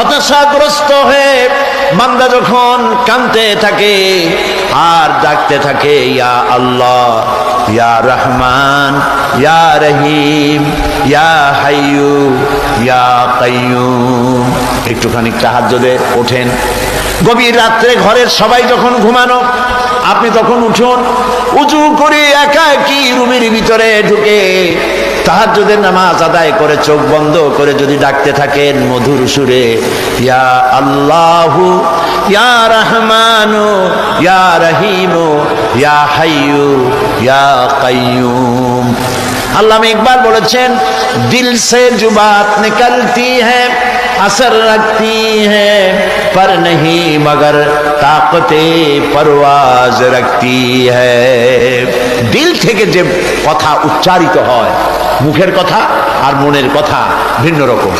হতাশাগ্রস্ত হয়ে বান্দা যখন কাঁদতে থাকে আর ডাকতে থাকে, ইয়া আল্লাহ, ইয়া রহমান, ইয়া রহিম, ইয়া হাইয়ু, ইয়া কাইয়ুম। একটুখানি তাহাজ্জুদে ওঠেন, গভীর রাত্রে ঘরের সবাই যখন ঘুমানো, আপনি তখন উঠুন, উজু করে একা একই রুমের ভিতরে ঢুকে তাহাজ্জুদের নামাজ আদায় করে চোখ বন্ধ করে যদি ডাকতে থাকেন মধুর সুরে, ইয়া আল্লাহু, ইয়া রহমানু, ইয়া রহিমু, ইয়া হাইয়ু, ইয়া কাইয়ুম। আল্লামা ইকবাল বলেছেন, দিল সে जो बात निकलती है असर रखती है पर नहीं मगर ताकते परवाज रखती है। দিল থেকে যে কথা উচ্চারিত হয়, মুখের কথা আর মনের কথা ভিন্ন রকম।